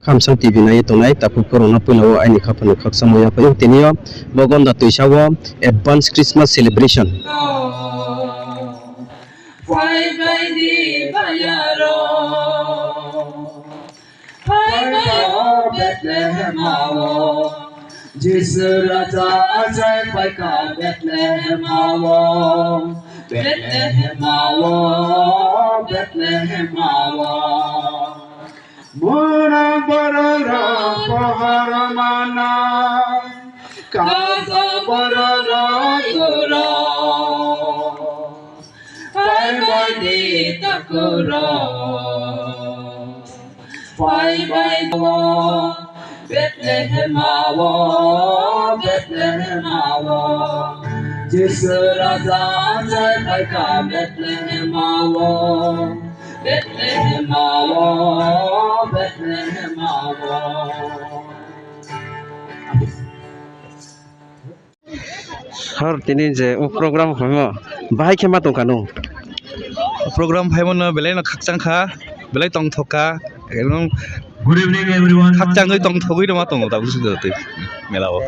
Kamsang TV na ito na itapu corona pulawo ay ni kapano kaksamoya pa yung tiniyo bogon da tuisawo advance Christmas celebration. जिस राजा अजय पैका Bethlehem आवो Bethlehem आवो Bethlehem आवो मोरा बररा पहर माना काजा बररा तुरा पाई बाई दी तकुरा पाई बाई वो Bethlehem awo, Bethlehem awo. जिस राजा जय Paika Bethlehem awo, Bethlehem awo, Bethlehem awo. Har tini je program phamo bahai khema tong kanu. Program phamo no belai no khakchang kha, belai tong thoka, ekdom Good evening, everyone. khakchang noi tong thogui dama tong ta busu de melao.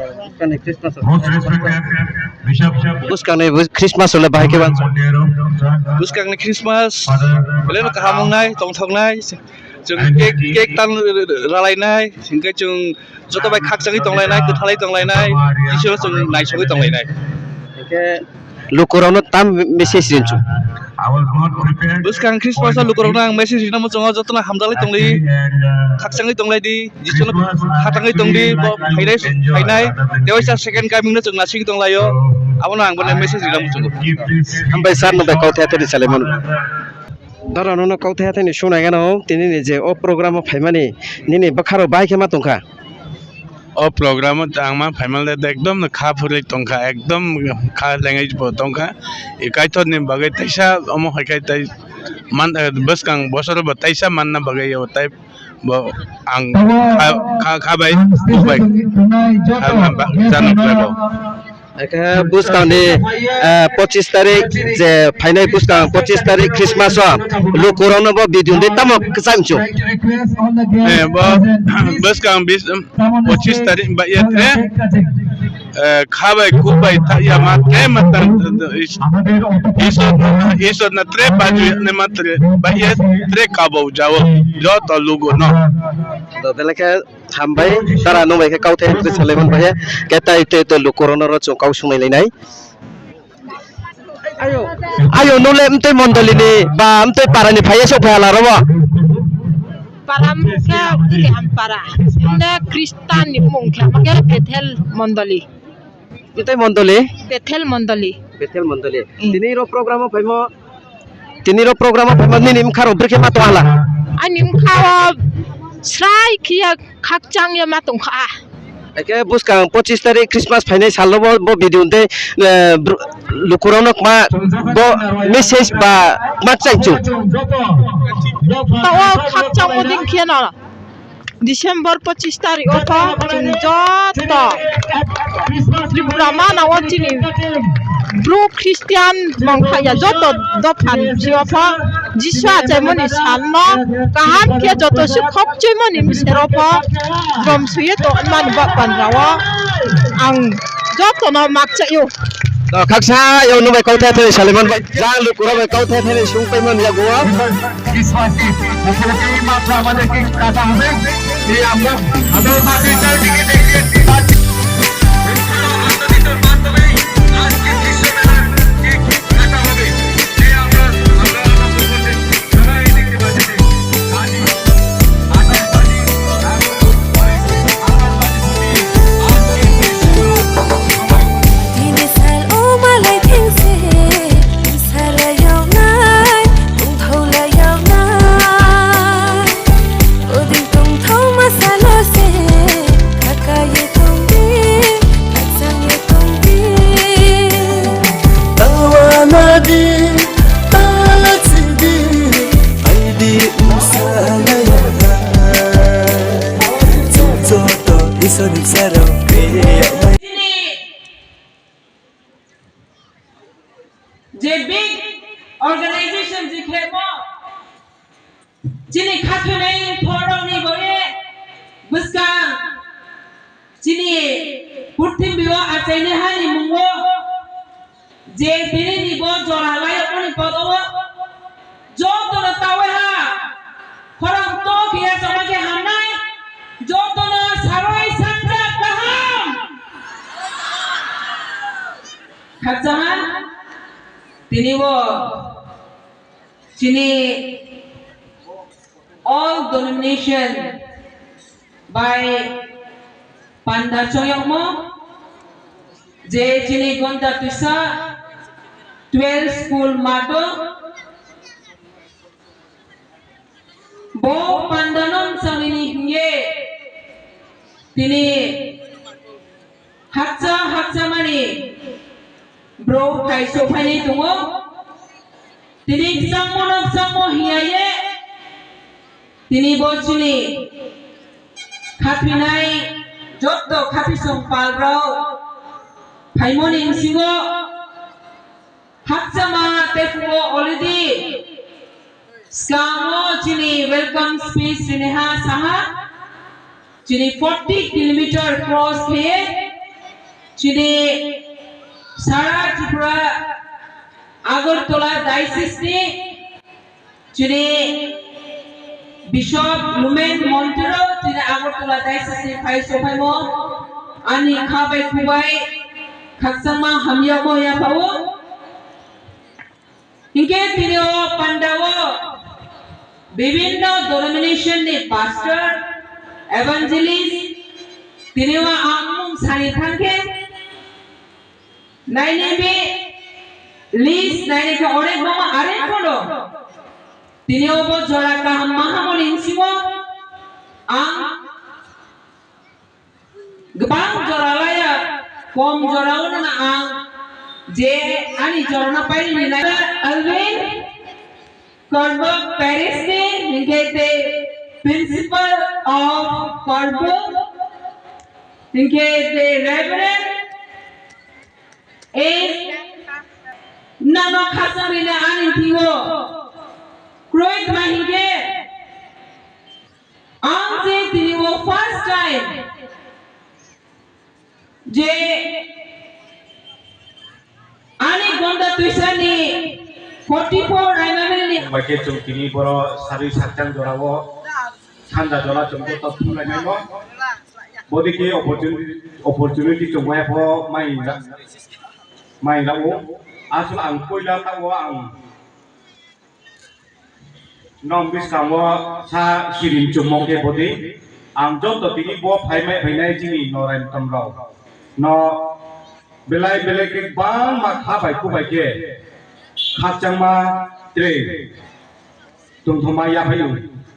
Most respected Bishop Buskang ne Christmas ole bahai khema. Montero, Buskang ni Christmas, Father belai no kahamong nai, tong thok nai, chung cake tan ralai nai, singkai chung joto bai khakchang tong lai nai, kuthalai tong lai nai, isu chung nai choi tong lai nai. Ke lukurano tam message rinchu. I was not prepared. Buskang Christmas lu korong nang message na mo chonga joto na hamdalai tong li, khakchang tong lai di, jisu na khatangai tong di, hainai hainai, dewaisa second coming na chung na sing tong lai yo, abo na ang bana message na mo chung. Ambai sar no bai kau the ni Salman. Dara no kau the ni shuna ga no tini ni je o program phaimani nini bakharo bahai khema tongkha. O program tangma final de ekdom na kha phuri tongkha ekdom kha language bo tongkha ekai thon ne bagai taisa omo hakai tai man bas kang bosor ba taisa man na bagai yo tai bo ang kha bai bai jan lebo Eka buskang ni 25 tarik je phainai buskang 25 tarik Christmas wa lukurano bo video de tamo ksamchu. bo bas kang bis 25 tarik ba ya tre kha bai ku bai ta ya ma tre matan iso na tre ba ju ne matre ba ya tre ka bo jawo jo to lugo no To belaka hambai dara no bai kau the ni Salman bai keta ite to lukurano ro chung kau sungai leinai. Ayo nule mte mondoli ni ba mte parani phaya so phala ro ba. Param ka ampara na Kristan ni mungkha maga Bethel Mondoli Mte mondoli Bethel Mondoli Bethel mondoli tini ro program phaimo ni nim kharo brke ma to hala anim khawa srai khia khakchang ya matong kha eke buskang 25 tarik Christmas phainai salo bo video de lukurano ma bo message ba ma chaichu tawa khakchang oding khiana December 25 tarik opa joto Tripura mana watini Blue Christian mangkhaya joto dopan siapa jiswa cemoni salno kaham kia joto sukhok cemoni miseropa from suye to man bapan rawa ang joto no makcha yo to khaksa yo no bai kau the Salman bai jang lukura bai kau the ni sung pai man ya goa Christmas मुख्यमंत्री मात्रा मध्ये cake काटा हवे हे आमदार आदर साठी तर जे big organization जिखे मो जिनि खाथुनै थोरंनि बरे Buskang Chini Putim Bio Achene Hani Mungo Je Tini Nibo Jora Laya Puni Podowo Jotona Taweha Koram To Kia Samake Hamnai Jotona Sarai Sanja Kaham Khajahan Tini Wo Chini all denomination by Panda Choyokmo Je Chini Gonda Pisa 12 school mato Bo Pandanom Samini Hinge Tini Hatsa Mani Bro Kai Sopani Tungo Tini Samo Hiaye Tini Bochini Kapinai Jotto Kapisong Palbro Paimoni Singo Hatsama Tefuo already Skamo Chini welcome speech Sineha Saha Chini 40 kilometer cross here Chini Sara Tripura Agartala Diocese Chini Bishop Lumen Montero Chini Agartala Diocese Paiso Paimo Ani Kabe Kubai Katsama Hamyamo Yapawo Inke Tinio Pandawo Bibino denomination ni pastor evangelist Tiniwa Amung Sani Thanke Naini be Lis Naini ka ore mama are kono Tinio bo jora ka mahamoni insimo ang Gebang jora laya kom jora una na ang Je ani jora na pai ni na Alvin Corbo Paris ni the principal of Corbo the Reverend is Nano Kasamina Anitiwo Croit Mahige Anse Tiniwo first time Je Ani Gonda Tuisani 44 Raimamili Makin jom kini boro sari sakjang jorawo Sanda jora jom to tu lai mai mo Bodi ki opportunity jom mai po mai la wo asul ang koila ta wo ang nom bis kam wo sa sirin jom mo ke bodi ang jom to tini bo phai nai jini no ran tam ro no belai ke bang ma kha bai ku bai ke Khachangma tre tung thoma ya phayu